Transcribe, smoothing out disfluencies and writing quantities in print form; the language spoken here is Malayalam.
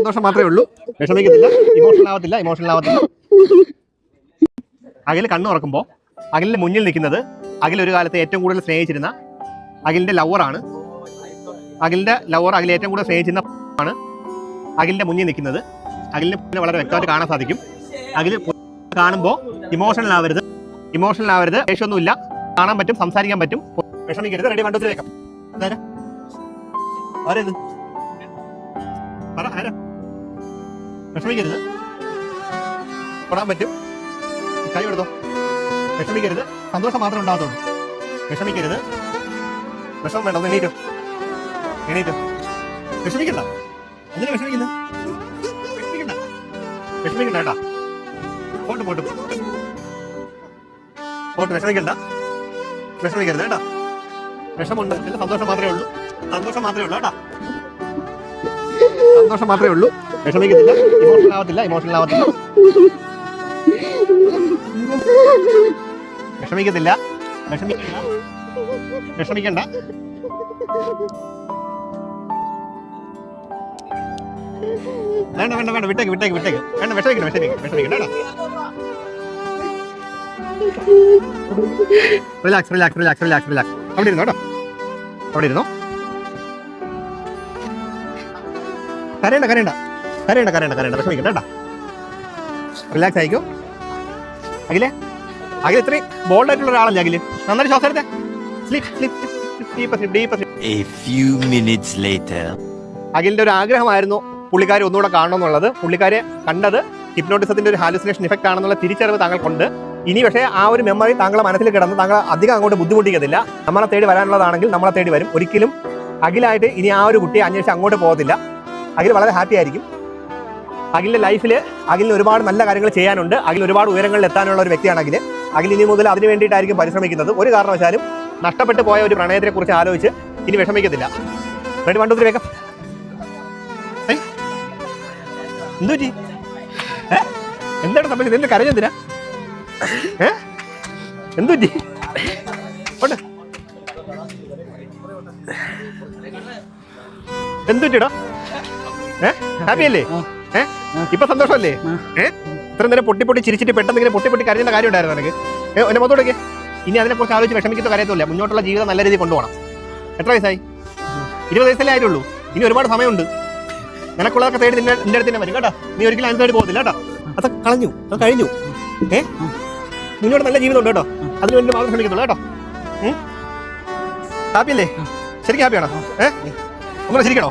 സന്തോഷം മാത്രമേ ഉള്ളൂ, വിഷമിക്കത്തില്ല, ഇമോഷണൽ ആവത്തില്ല. അഖിൽ കണ്ണു തുറക്കുമ്പോൾ അഖിലിന്റെ മുന്നിൽ നിൽക്കുന്നത് അഖിൽ ഒരു കാലത്ത് ഏറ്റവും കൂടുതൽ സ്നേഹിച്ചിരുന്ന അഖിലിന്റെ ലവറാണ്. അഖിലിന്റെ ലവർ അഖിൽ ഏറ്റവും കൂടുതൽ സ്നേഹിച്ചിരുന്ന ആണ് അഖിലിന്റെ മുന്നിൽ നിൽക്കുന്നത്. അഖിലിന് വളരെ വ്യക്തമായിട്ട് കാണാൻ സാധിക്കും. അഖിൽ കാണുമ്പോൾ ഇമോഷണൽ ആവരുത്, ദേഷ്യമൊന്നുമില്ല, കാണാൻ പറ്റും, സംസാരിക്കാൻ പറ്റും, വിഷമിക്കരുത്. റെഡി, കണ്ടു വെക്കാം. വിഷമിക്കരുത്, തൊടാൻ പറ്റും, കൈ എടുത്തോ. വിഷമിക്കരുത്, സന്തോഷം മാത്രമേ ഉണ്ടാകത്തുള്ളൂ. വിഷമിക്കരുത്, വിഷമം വേണ്ട, ഒന്ന് എണീറ്റോ. വിഷമിക്കണ്ട, എന്തിനാ വിഷമിക്കണ്ട കേട്ടാ. പോട്ട് വിഷമിക്കരുത് കേട്ടാ. വിഷമുണ്ട്, സന്തോഷം മാത്രമേ ഉള്ളൂ കേട്ടാ. സന്തോഷം മാത്രമേ ഉള്ളൂ, വിഷമിക്കത്തില്ല, ഇമോഷണൽ ആവത്തില്ല. വിഷമിക്കണ്ട. വേണ്ട, വിട്ടേക്ക്. വേണ്ട, വിഷമിക്കണ്ട. റിലാക്സ്. അവിടെ ഇരുന്നോ കേട്ടോ, അവിടെ ഇരുന്നോ. കരയണ്ട, വിഷമിക്കണ്ട കേട്ടോ. റിലാക്സ് ആയിക്കോ. അഖിൽ ഇത്രയും ബോൾഡ് ആയിട്ടുള്ള ഒരാളല്ലേ അഖിൽ. നന്നായി ശ്വാസം എടുത്തേ. അഖിലിന്റെ ഒരു ആഗ്രഹമായിരുന്നു പുള്ളിക്കാരെ ഒന്നുകൂടെ കാണണമെന്നുള്ളത്. പുള്ളിക്കാരെ കണ്ടത് ഹിപ്നോട്ടിസത്തിന്റെ ഒരു ഹാലുസിനേഷൻ ഇഫക്റ്റ് ആണെന്നുള്ള തിരിച്ചറിവ് താങ്കൾക്കുണ്ട്. ഇനി പക്ഷേ ആ ഒരു മെമ്മറി താങ്കളെ മനസ്സിൽ കിടന്ന് താങ്കൾ അധികം അങ്ങോട്ട് ബുദ്ധിമുട്ടിക്കത്തില്ല. നമ്മളെ തേടി വരാനുള്ളതാണെങ്കിൽ നമ്മളെ തേടി വരും. ഒരിക്കലും അഖിലായിട്ട് ഇനി ആ ഒരു കുട്ടിയെ അന്വേഷിച്ച് അങ്ങോട്ട് പോകത്തില്ല. അഖിൽ വളരെ ഹാപ്പി ആയിരിക്കും. അഖിലിന്റെ ലൈഫിൽ അഖിലിന് ഒരുപാട് നല്ല കാര്യങ്ങൾ ചെയ്യാനുണ്ട്. അഖിൽ ഒരുപാട് ഉയരങ്ങളിൽ എത്താനുള്ള ഒരു വ്യക്തിയാണ് അഖിൽ. അഖിൽ ഇനി മുതൽ അതിന് വേണ്ടിയിട്ടായിരിക്കും പരിശ്രമിക്കുന്നത്. ഒരു കാരണവശാലും നഷ്ടപ്പെട്ടു പോയ ഒരു പ്രണയത്തെ കുറിച്ച് ആലോചിച്ച് ഇനി വിഷമിക്കത്തില്ല. റെഡി, 1 2 3 വേഗം. എന്തുപറ്റി? എന്താണ് സംഭവിച്ചത്? എന്ത് കരഞ്ഞെന്തിനാ? എന്തുപറ്റി? എന്തുപറ്റിടാ? ഹാപ്പി അല്ലേ? ഇപ്പൊ സന്തോഷമല്ലേ? ഇത്ര നേരം പൊട്ടി ചിരിച്ചിട്ട് പെട്ടെന്ന് ഇങ്ങനെ പൊട്ടി കരഞ്ഞേണ്ട കാര്യം ഉണ്ടായിരുന്നു എനിക്ക്. എന്നെ മൊത്തോടൊക്കെ ഇനി അതിനെക്കുറിച്ച് ആലോചിച്ച് വിഷമിക്കുന്ന കാര്യത്തില്ല. മുന്നോട്ടുള്ള ജീവിതം നല്ല രീതിയിൽ കൊണ്ടുപോകണം. എത്ര വയസ്സായി? 20 വയസ്സല്ലേ ആയിട്ടുള്ളൂ. ഇനി ഒരുപാട് സമയമുണ്ട്. നിനക്കുള്ളതൊക്കെ തേടി നിന്റെ അടുത്ത് തന്നെ വരും കേട്ടോ. നീ ഒരിക്കലും അതിന് തേടി പോകത്തില്ല കേട്ടോ. അത് കഴിഞ്ഞു. മുന്നോട്ട് നല്ല ജീവിതം ഉണ്ട് കേട്ടോ. അതിന് വേണ്ടി മാത്രം ശ്രമിക്കത്തുള്ളൂ കേട്ടോ. ഹാപ്പി അല്ലേ? ശരിക്കും ഹാപ്പിയാണോ? ഒന്നുകൂടെ ശരിക്കണോ?